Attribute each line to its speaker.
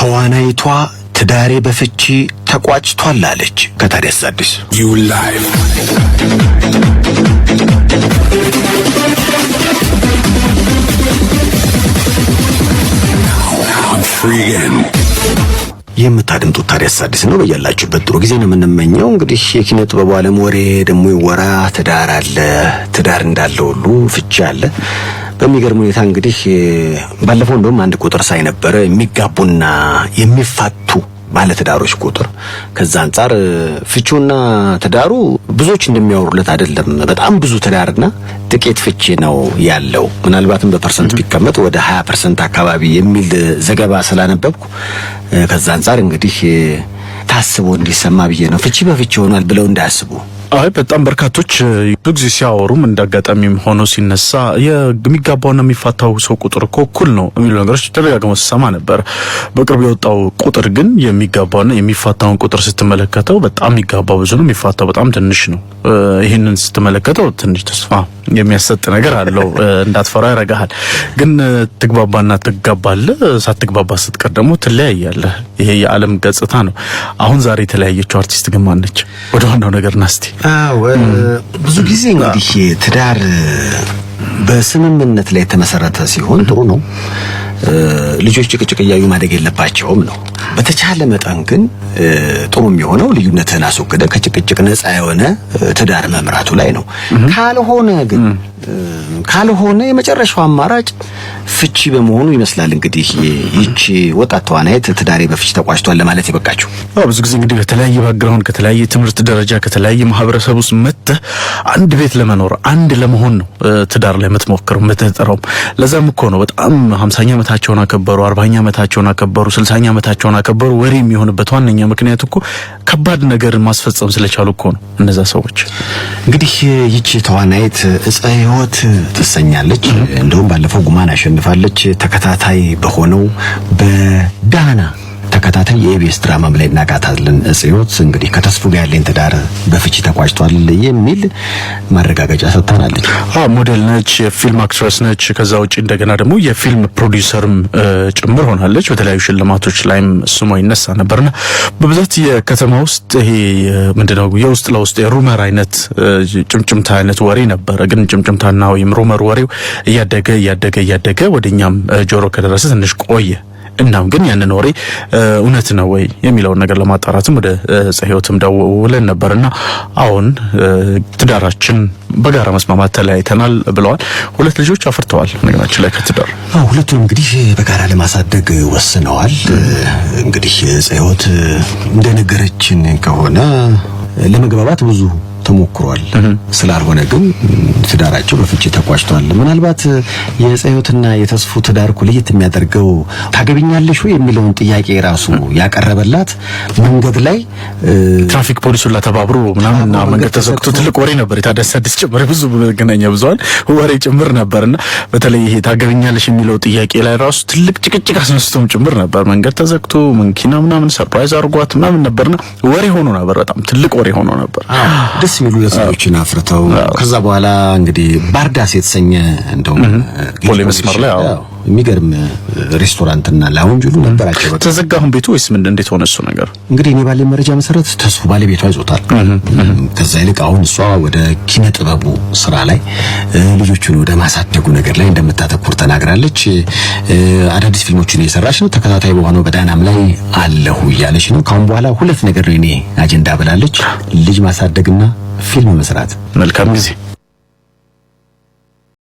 Speaker 1: ተዋናይቷ ትዳሬ በፍቺ ተቋጭቷል አለች። ከታዲያስ አዲስ
Speaker 2: You live. I'm free again.
Speaker 1: የምታደምጡት ታዲያስ አዲስ ነው። በያላችሁበት ጥሩ ጊዜ ነው የምንመኘው። እንግዲህ የኪነ ጥበብ ዓለም ወሬ ደግሞ ይወራ። ትዳር አለ፣ ትዳር እንዳለ ሁሉ ፍቺ አለ። በሚገርም ሁኔታ እንግዲህ ባለፈው እንደውም አንድ ቁጥር ሳይ ነበር የሚጋቡና የሚፋቱ ባለትዳሮች ቁጥር። ከዛ አንፃር ፍቺውና ትዳሩ ብዙዎች እንደሚያወሩለት አይደለም። በጣም ብዙ ትዳርና ጥቂት ፍቺ ነው ያለው። ምናልባትም በፐርሰንት ቢቀመጥ ወደ 20% አካባቢ የሚል ዘገባ ስላነበብኩ ከዛ አንፃር እንግዲህ ታስቦ እንዲሰማ ብዬ ነው። ፍቺ በፍቺ ሆኗል ብለው እንዳያስቡ።
Speaker 3: አይ በጣም በርካቶች ብዙ ሲያወሩም እንዳጋጣሚም ሆኖ ሲነሳ የሚጋባውና የሚፋታው ሰው ቁጥር እኮ እኩል ነው የሚሉ ነገሮች ተደጋግመው ሲሰማ ነበር። በቅርብ የወጣው ቁጥር ግን የሚጋባውና የሚፋታውን ቁጥር ስትመለከተው በጣም የሚጋባው ብዙ ነው፣ የሚፋታው በጣም ትንሽ ነው። ይሄንን ስትመለከተው ትንሽ ተስፋ የሚያሰጥ ነገር አለው። እንዳትፈራ ያረጋሃል። ግን ትግባባና ትጋባለህ፣ ሳትግባባ ስትቀር ደግሞ ትለያያለህ። ይሄ የዓለም ገጽታ ነው። አሁን ዛሬ የተለያየችው አርቲስት ግን ማን ነች? ወደ ዋናው ነገር ናስቲ።
Speaker 1: ብዙ ጊዜ እንግዲህ ትዳር በስምምነት ላይ የተመሰረተ ሲሆን ጥሩ ነው። ልጆች ጭቅጭቅ እያዩ ማደግ የለባቸውም ነው። በተቻለ መጠን ግን ጥሩ የሚሆነው ልዩነትን አስወግደ ከጭቅጭቅ ነፃ የሆነ ትዳር መምራቱ ላይ ነው። ካልሆነ የመጨረሻው አማራጭ ፍቺ በመሆኑ ይመስላል እንግዲህ ይቺ ወጣት ተዋናይት ትዳሬ በፍቺ ተቋጭቷል ለማለት የበቃችው።
Speaker 3: ብዙ ጊዜ እንግዲህ ከተለያየ ባክግራውንድ ከተለያየ ትምህርት ደረጃ ከተለያየ ማህበረሰብ ውስጥ መጥተህ አንድ ቤት ለመኖር አንድ ለመሆን ነው ትዳር ላይ የምትሞክረው የምትጠራው። ለዛም እኮ ነው በጣም 50ኛ ዓመታቸውን አከበሩ፣ 40ኛ ዓመታቸውን አከበሩ፣ 60ኛ ዓመታቸውን አከበሩ ወሬ የሚሆንበት ዋነኛ ምክንያት እኮ ከባድ ነገር ማስፈጸም ስለቻሉ እኮ ነው እነዛ ሰዎች።
Speaker 1: እንግዲህ ይቺ ተዋናይት እፀ ህይወት ትሰኛለች። እንደውም ባለፈው ጉማን አሸንፋለች። ተከታታይ በሆነው በዳና ተከታታይ የኢቢኤስ ድራማ ላይ እናቃታለን። እፀ ህይወት እንግዲህ ከተስፉ ጋር ያለኝ ትዳር በፍቺ ተቋጭቷል የሚል ማረጋገጫ ሰጥታናለች።
Speaker 3: ሞዴል ነች፣ የፊልም አክትረስ ነች። ከዛ ውጪ እንደገና ደግሞ የፊልም ፕሮዲዩሰርም ጭምር ሆናለች። በተለያዩ ሽልማቶች ላይም ስሟ ይነሳ ነበርና በብዛት የከተማ ውስጥ ይሄ ምንድነው የውስጥ ለውስጥ የሩመር አይነት ጭምጭምታ አይነት ወሬ ነበር። ግን ጭምጭምታና ወይም ሩመር ወሬው እያደገ ወደኛም ጆሮ ከደረሰ ትንሽ ቆየ። እናም ግን ያንን ወሬ እውነት ነው ወይ የሚለውን ነገር ለማጣራትም ወደ እፀ ህይወትም ደውለን ነበርና አሁን ትዳራችን በጋራ መስማማት ተለያይተናል ብለዋል። 2 ልጆች አፍርተዋል። ነገራችን ላይ ከትዳር
Speaker 1: ሁለቱም እንግዲህ በጋራ ለማሳደግ ወስነዋል። እንግዲህ እፀ ህይወት እንደነገረችን ከሆነ ለመግባባት ብዙ ተሞክሯል። ስላልሆነ ግን ትዳራቸው በፍቺ ተቋጭቷል። ምናልባት የእፀ ህይወትና የተስፉ ትዳር እኮ ለየት የሚያደርገው ታገቢኛለሽ ወይ የሚለውን ጥያቄ ራሱ ያቀረበላት መንገድ ላይ
Speaker 3: ትራፊክ ፖሊሱ ተባብሮ ምናምንና መንገድ ተዘግቶ ትልቅ ወሬ ነበር። ታዲያስ አዲስ ጭምር ብዙ መገናኛ ብዙሃን ወሬ ጭምር ነበርና በተለይ ይሄ ታገቢኛለሽ የሚለው ጥያቄ ላይ ራሱ ትልቅ ጭቅጭቅ አስነስቶም ጭምር ነበር። መንገድ ተዘግቶ መኪና ምናምን ሰርፕራይዝ አድርጓት ምናምን ነበርና ወሬ ሆኖ ነበር። በጣም ትልቅ ወሬ ሆኖ ነበር።
Speaker 1: ደስ የሚሉ ለሰዎችን አፍርተው ከዛ በኋላ እንግዲህ ባርዳስ የተሰኘ እንደው
Speaker 3: ፖሊ መስመር ላይ
Speaker 1: የሚገርም ሬስቶራንትና ላውንጅ ሁሉ ነበራቸው።
Speaker 3: ተዘጋሁን ቤቱ ወይስ ምን እንዴት ሆነ እሱ ነገር?
Speaker 1: እንግዲህ እኔ ባለኝ መረጃ መሰረት ተስፉ ባለቤቷ ይዞታል። ከዛ ይልቅ አሁን እሷ ወደ ኪነ ጥበቡ ስራ ላይ ልጆቹን ወደ ማሳደጉ ነገር ላይ እንደምታተኩር ተናግራለች። አዳዲስ ፊልሞችን እየሰራች ነው። ተከታታይ በሆነው በዳናም ላይ አለሁ እያለች ነው። ካሁን በኋላ 2 ነገር ነው እኔ አጀንዳ ብላለች። ልጅ ማሳደግና ፊልም መስራት።
Speaker 3: መልካም ጊዜ